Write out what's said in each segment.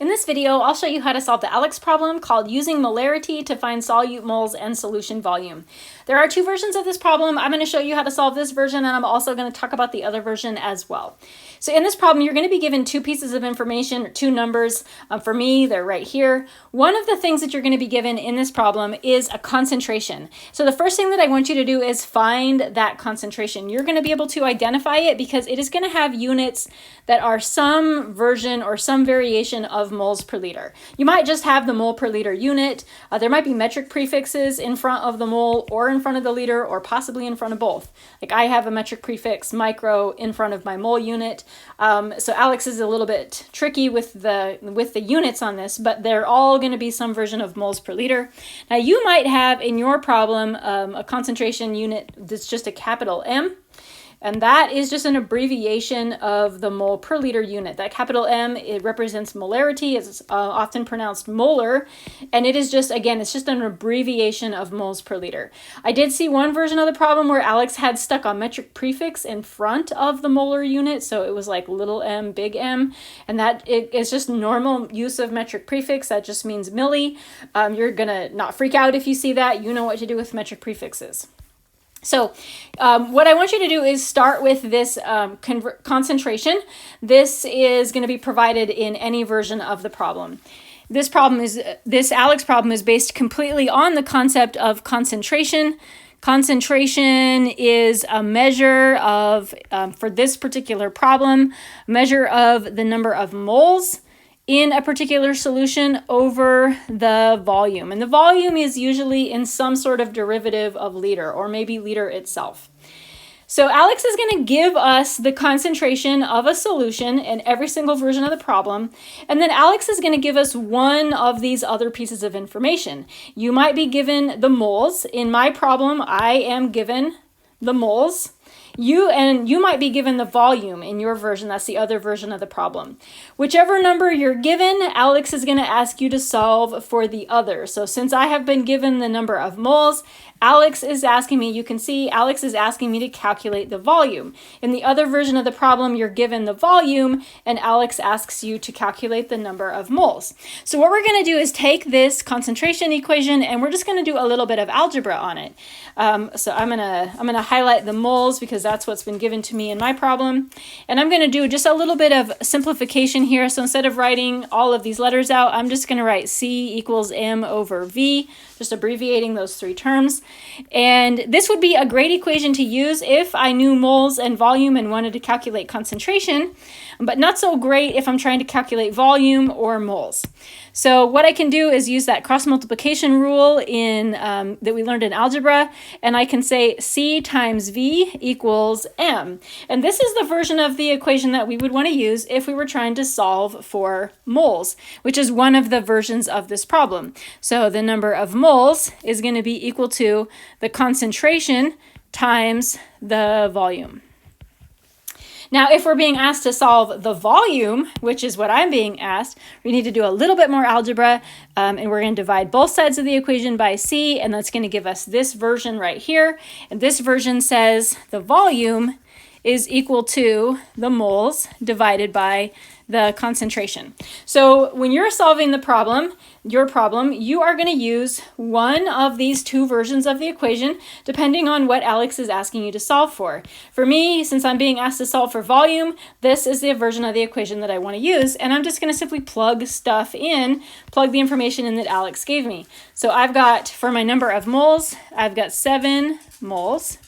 In this video, I'll show you how to solve the ALEKS problem called using molarity to find solute moles and solution volume. There are two versions of this problem. I'm going to show you how to solve this version, and I'm also going to talk about the other version as well. So in this problem, you're going to be given two pieces of information, or two numbers. For me, they're right here. One of the things that you're going to be given in this problem is a concentration. So the first thing that I want you to do is find that concentration. You're going to be able to identify it because it is going to have units that are some version or some variation of moles per liter. You might just have the mole per liter unit. There might be metric prefixes in front of the mole or in front of the liter or possibly in front of both. Like I have a metric prefix micro in front of my mole unit. So ALEKS is a little bit tricky with the units on this, but they're all going to be some version of moles per liter. Now you might have in your problem a concentration unit that's just a capital M. And that is just an abbreviation of the mole per liter unit. That capital M, it represents molarity. It's often pronounced molar. And it is just, again, it's just an abbreviation of moles per liter. I did see one version of the problem where ALEKS had stuck a metric prefix in front of the molar unit. So it was like little m, big M. And that it's just normal use of metric prefix. That just means milli. You're going to not freak out if you see that. You know what to do with metric prefixes. So what I want you to do is start with this concentration. This is going to be provided in any version of the problem. This ALEKS problem is based completely on the concept of concentration. Concentration is a measure of, for this particular problem, a measure of the number of moles in a particular solution over the volume. And the volume is usually in some sort of derivative of liter or maybe liter itself. So ALEKS is going to give us the concentration of a solution in every single version of the problem. And then ALEKS is going to give us one of these other pieces of information. You might be given the moles. In my problem, I am given the moles. You might be given the volume in your version. That's the other version of the problem. Whichever number you're given, ALEKS is going to ask you to solve for the other. So since I have been given the number of moles, ALEKS is asking me, you can see ALEKS is asking me to calculate the volume. In the other version of the problem, you're given the volume and ALEKS asks you to calculate the number of moles. So what we're going to do is take this concentration equation and we're just going to do a little bit of algebra on it. So I'm gonna highlight the moles because that's what's been given to me in my problem. And I'm going to do just a little bit of simplification here. So instead of writing all of these letters out, I'm just going to write C equals M over V, just abbreviating those three terms. And this would be a great equation to use if I knew moles and volume and wanted to calculate concentration, but not so great if I'm trying to calculate volume or moles. So what I can do is use that cross multiplication rule that we learned in algebra, and I can say C times V equals M. And this is the version of the equation that we would want to use if we were trying to solve for moles, which is one of the versions of this problem. So the number of moles is going to be equal to the concentration times the volume. Now, if we're being asked to solve the volume, which is what I'm being asked, we need to do a little bit more algebra, and we're going to divide both sides of the equation by C, and that's going to give us this version right here. And this version says the volume is equal to the moles divided by the concentration. So when you're solving the problem, your problem, you are going to use one of these two versions of the equation, depending on what ALEKS is asking you to solve for. For me, since I'm being asked to solve for volume, this is the version of the equation that I want to use, and I'm just going to simply plug stuff in, plug the information in that ALEKS gave me. So I've got, for my number of moles, I've got 7 moles.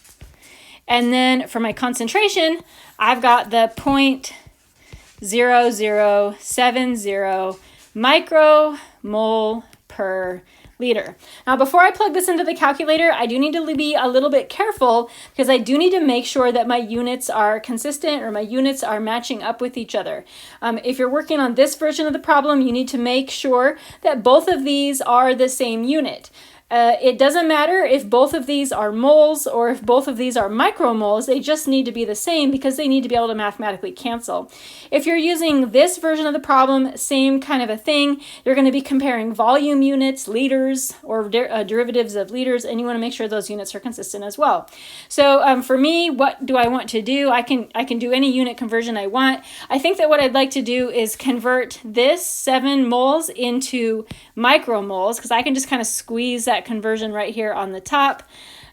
And then for my concentration, I've got the 0.0070 micromole per liter. Now, before I plug this into the calculator, I do need to be a little bit careful because I do need to make sure that my units are consistent or my units are matching up with each other. If you're working on this version of the problem, you need to make sure that both of these are the same unit. It doesn't matter if both of these are moles or if both of these are micromoles, they just need to be the same because they need to be able to mathematically cancel. If you're using this version of the problem, same kind of a thing. You're going to be comparing volume units, liters, or derivatives of liters, and you want to make sure those units are consistent as well. So for me, what do I want to do? I can do any unit conversion I want. I think that what I'd like to do is convert this 7 moles into micromoles, because I can just kind of squeeze that conversion right here on the top.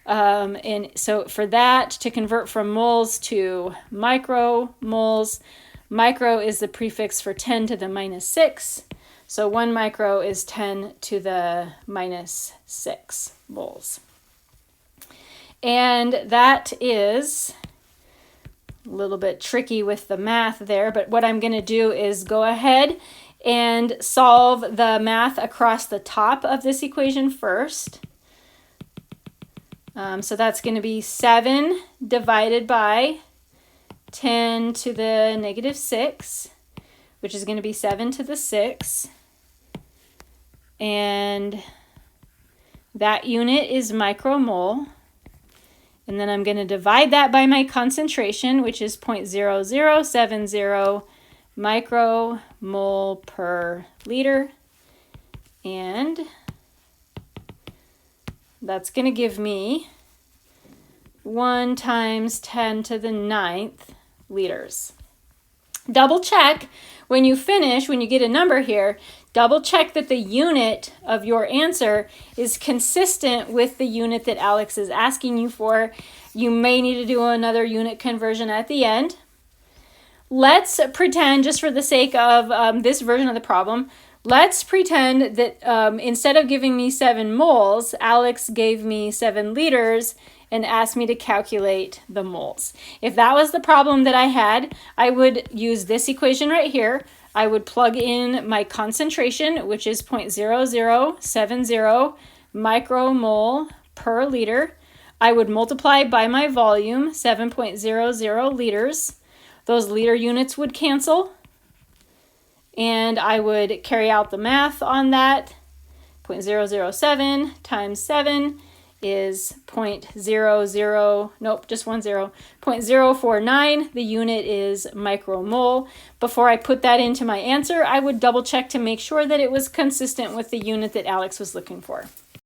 And so for that, to convert from moles to micromoles, micro is the prefix for 10 to the minus 6. So 1 micro is 10 to the minus 6 moles. And that is a little bit tricky with the math there, but what I'm going to do is go ahead and solve the math across the top of this equation first. So that's going to be 7 divided by 10 to the negative 6, which is going to be 7 to the 6. And that unit is micromole. And then I'm going to divide that by my concentration, which is 0.0070 micromole per liter. And that's going to give me 1 times 10 to the 9th liters. Double check when you finish, when you get a number here, double check that the unit of your answer is consistent with the unit that ALEKS is asking you for. You may need to do another unit conversion at the end. Let's pretend, just for the sake of this version of the problem, let's pretend that instead of giving me 7 moles, ALEKS gave me 7 liters and asked me to calculate the moles. If that was the problem that I had, I would use this equation right here. I would plug in my concentration, which is 0.0070 micromole per liter. I would multiply by my volume, 7.00 liters. Those liter units would cancel. And I would carry out the math on that. 0.007 times 7 is 0.049. The unit is micromole. Before I put that into my answer, I would double check to make sure that it was consistent with the unit that ALEKS was looking for.